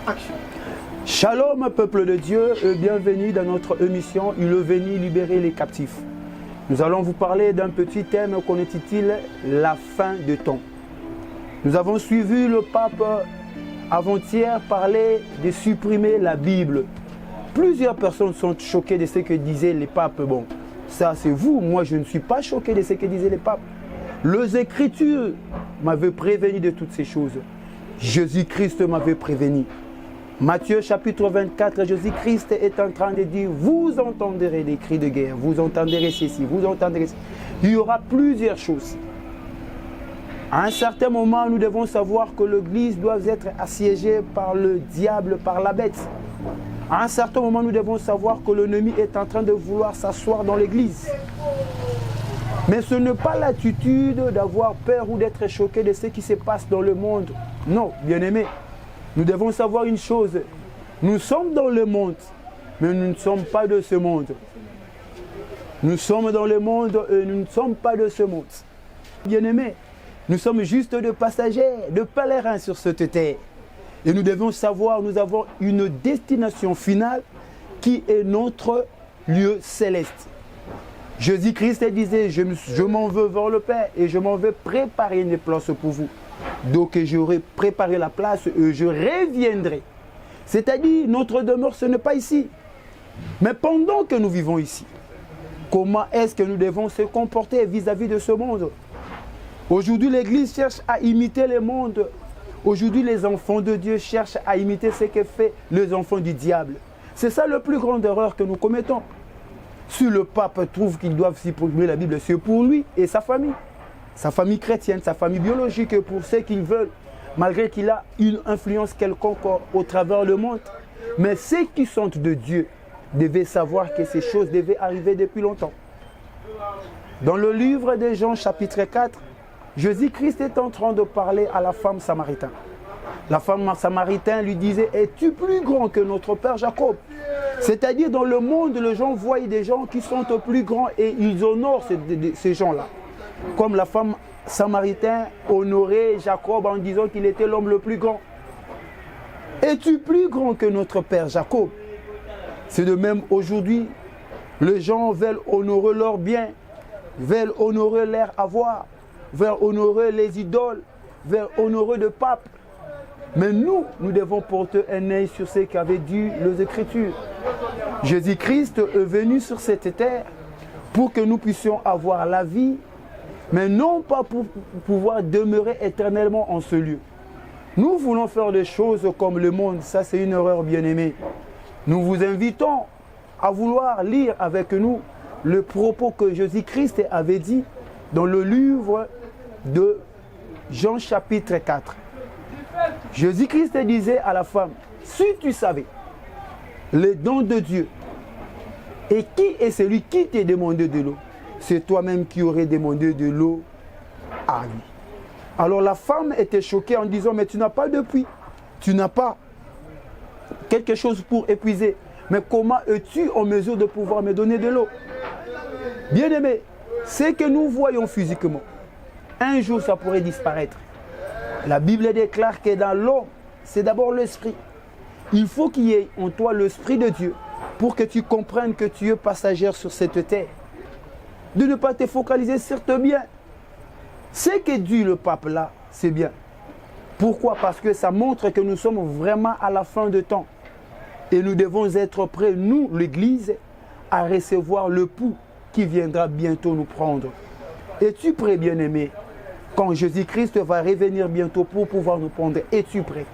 Action. Shalom peuple de Dieu et bienvenue dans notre émission Il est venu libérer les captifs. Nous allons vous parler d'un petit thème qu'on intitule La fin de temps. Nous avons suivi le pape avant-hier parler de supprimer la Bible. Plusieurs personnes sont choquées de ce que disaient les papes. Bon, ça c'est vous, moi je ne suis pas choqué de ce que disaient les papes. Les Écritures m'avaient prévenu de toutes ces choses. Jésus-Christ m'avait prévenu. Matthieu chapitre 24, Jésus-Christ est en train de dire, vous entendrez des cris de guerre, vous entendrez ceci, vous entendrez ceci. Il y aura plusieurs choses. À un certain moment, nous devons savoir que l'Église doit être assiégée par le diable, par la bête. À un certain moment, nous devons savoir que l'ennemi est en train de vouloir s'asseoir dans l'Église. Mais ce n'est pas l'attitude d'avoir peur ou d'être choqué de ce qui se passe dans le monde. Non, bien-aimés. Nous devons savoir une chose, nous sommes dans le monde, mais nous ne sommes pas de ce monde. Nous sommes dans le monde et nous ne sommes pas de ce monde. Bien-aimés, nous sommes juste de passagers, de pèlerins sur cette terre. Et nous devons savoir, nous avons une destination finale qui est notre lieu céleste. Jésus-Christ disait, je m'en veux vers le Père et je m'en vais préparer une place pour vous. Donc j'aurai préparé la place et je reviendrai. C'est-à-dire, notre demeure, ce n'est pas ici. Mais pendant que nous vivons ici, comment est-ce que nous devons se comporter vis-à-vis de ce monde? Aujourd'hui, l'Église cherche à imiter le monde. Aujourd'hui, les enfants de Dieu cherchent à imiter ce que fait les enfants du diable. C'est ça la plus grande erreur que nous commettons. Si le pape trouve qu'ils doivent supprimer la Bible, c'est pour lui et sa famille chrétienne, sa famille biologique, pour ceux qu'ils veulent, malgré qu'il a une influence quelconque au travers du monde. Mais ceux qui sont de Dieu devaient savoir que ces choses devaient arriver depuis longtemps. Dans le livre de Jean chapitre 4, Jésus-Christ est en train de parler à la femme samaritaine. La femme samaritaine lui disait, es-tu plus grand que notre père Jacob? C'est-à-dire dans le monde, les gens voient des gens qui sont plus grands et ils honorent ces gens-là. Comme la femme samaritaine honorait Jacob en disant qu'il était l'homme le plus grand. Es-tu plus grand que notre père Jacob? C'est de même aujourd'hui, les gens veulent honorer leurs biens, veulent honorer leur avoir, veulent honorer les idoles, veulent honorer le pape. Mais nous devons porter un œil sur ce qu'avaient dit les Écritures. Jésus-Christ est venu sur cette terre pour que nous puissions avoir la vie, mais non pas pour pouvoir demeurer éternellement en ce lieu. Nous voulons faire des choses comme le monde, ça c'est une erreur bien-aimée. Nous vous invitons à vouloir lire avec nous le propos que Jésus-Christ avait dit dans le livre de Jean chapitre 4. Jésus-Christ disait à la femme, si tu savais les dons de Dieu, et qui est celui qui t'a demandé de l'eau? C'est toi-même qui aurais demandé de l'eau à lui. Alors la femme était choquée en disant, mais tu n'as pas de puits, tu n'as pas quelque chose pour épuiser. Mais comment es-tu en mesure de pouvoir me donner de l'eau? Bien-aimé, ce que nous voyons physiquement, un jour ça pourrait disparaître. La Bible déclare que dans l'homme, c'est d'abord l'esprit. Il faut qu'il y ait en toi l'esprit de Dieu pour que tu comprennes que tu es passager sur cette terre. De ne pas te focaliser sur tes biens. Ce que dit le pape là, c'est bien. Pourquoi? Parce que ça montre que nous sommes vraiment à la fin de temps. Et nous devons être prêts, nous, l'Église, à recevoir le pouls qui viendra bientôt nous prendre. Es-tu prêt, bien-aimé? Quand Jésus-Christ va revenir bientôt pour pouvoir nous prendre, es-tu prêt?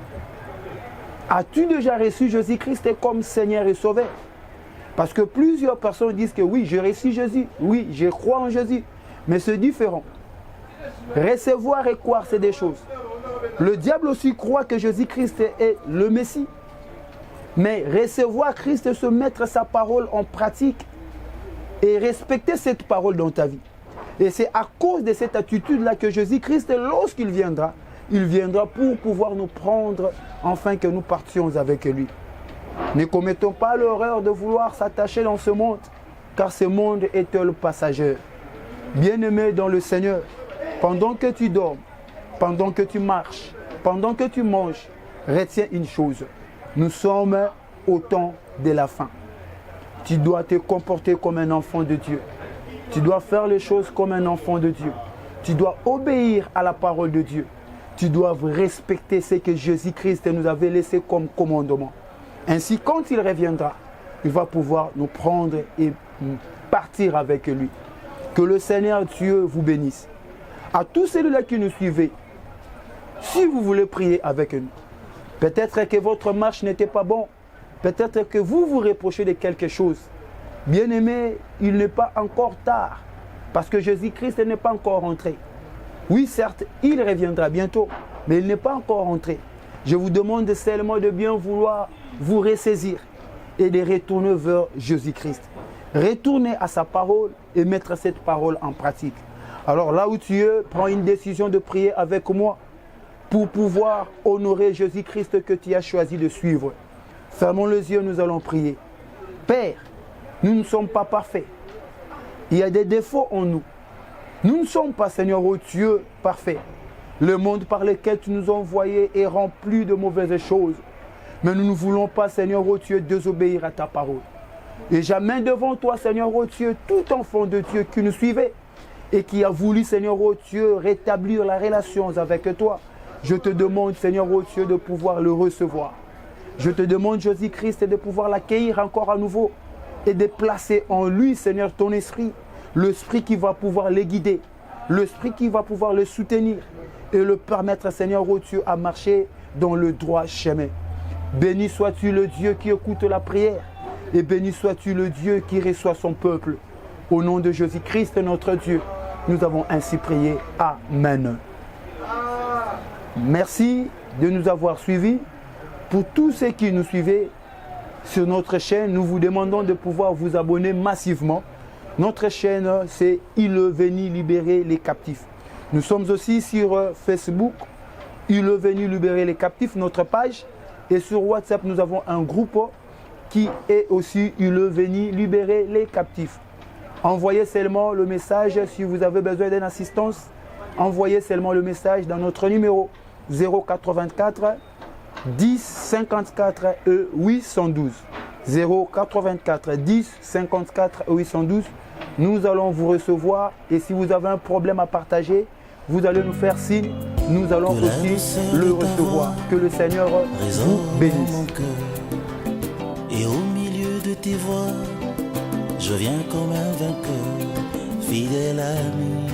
As-tu déjà reçu Jésus-Christ comme Seigneur et Sauveur? Parce que plusieurs personnes disent que oui, j'ai reçu Jésus, oui, je crois en Jésus, mais c'est différent. Recevoir et croire, c'est des choses. Le diable aussi croit que Jésus-Christ est le Messie. Mais recevoir Christ, se mettre sa parole en pratique et respecter cette parole dans ta vie. Et c'est à cause de cette attitude-là que Jésus-Christ, lorsqu'il viendra, il viendra pour pouvoir nous prendre, afin que nous partions avec lui. Ne commettons pas l'erreur de vouloir s'attacher dans ce monde, car ce monde est le passager. Bien-aimé dans le Seigneur, pendant que tu dors, pendant que tu marches, pendant que tu manges, retiens une chose. Nous sommes au temps de la fin. Tu dois te comporter comme un enfant de Dieu. Tu dois faire les choses comme un enfant de Dieu. Tu dois obéir à la parole de Dieu. Tu dois respecter ce que Jésus-Christ nous avait laissé comme commandement. Ainsi, quand il reviendra, il va pouvoir nous prendre et partir avec lui. Que le Seigneur Dieu vous bénisse. À tous ceux-là qui nous suivent, si vous voulez prier avec nous, peut-être que votre marche n'était pas bonne, peut-être que vous vous reprochez de quelque chose. Bien-aimé, il n'est pas encore tard, parce que Jésus-Christ n'est pas encore rentré. Oui, certes, il reviendra bientôt, mais il n'est pas encore rentré. Je vous demande seulement de bien vouloir vous ressaisir et de retourner vers Jésus-Christ. Retourner à sa parole et mettre cette parole en pratique. Alors là où tu es, prends une décision de prier avec moi pour pouvoir honorer Jésus-Christ que tu as choisi de suivre. Fermons les yeux, nous allons prier. Père, nous ne sommes pas parfaits. Il y a des défauts en nous. Nous ne sommes pas, Seigneur, ô Dieu, parfaits. Le monde par lequel tu nous as envoyés est rempli de mauvaises choses. Mais nous ne voulons pas, Seigneur, ô Dieu, désobéir à ta parole. Et j'amène devant toi, Seigneur, ô Dieu, tout enfant de Dieu qui nous suivait et qui a voulu, Seigneur, ô Dieu, rétablir la relation avec toi. Je te demande, Seigneur, ô Dieu, de pouvoir le recevoir. Je te demande, Jésus-Christ, de pouvoir l'accueillir encore à nouveau et de placer en lui, Seigneur, ton esprit, l'esprit qui va pouvoir le guider, l'esprit qui va pouvoir le soutenir et le permettre, Seigneur, ô Dieu, à marcher dans le droit chemin. Béni sois-tu le Dieu qui écoute la prière et béni sois-tu le Dieu qui reçoit son peuple. Au nom de Jésus-Christ, notre Dieu, nous avons ainsi prié. Amen. Merci de nous avoir suivis. Pour tous ceux qui nous suivaient sur notre chaîne, nous vous demandons de pouvoir vous abonner massivement. Notre chaîne, c'est Il est venu libérer les captifs. Nous sommes aussi sur Facebook, Il est venu libérer les captifs, notre page. Et sur WhatsApp, nous avons un groupe qui est aussi Il est venu libérer les captifs. Envoyez seulement le message si vous avez besoin d'une assistance. Envoyez seulement le message dans notre numéro 084 10 54 812. 084 10 54 812. Nous allons vous recevoir et si vous avez un problème à partager, vous allez nous faire signe. Nous allons aussi le recevoir. Que le Seigneur vous bénisse. Et au milieu de tes voix, je viens comme un vainqueur, fidèle ami.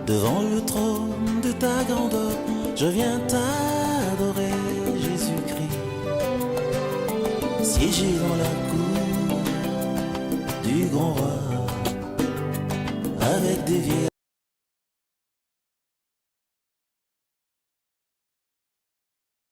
Devant le trône de ta grandeur, je viens t'adorer, Jésus-Christ. Siéger dans la cour du grand roi, avec des vieilles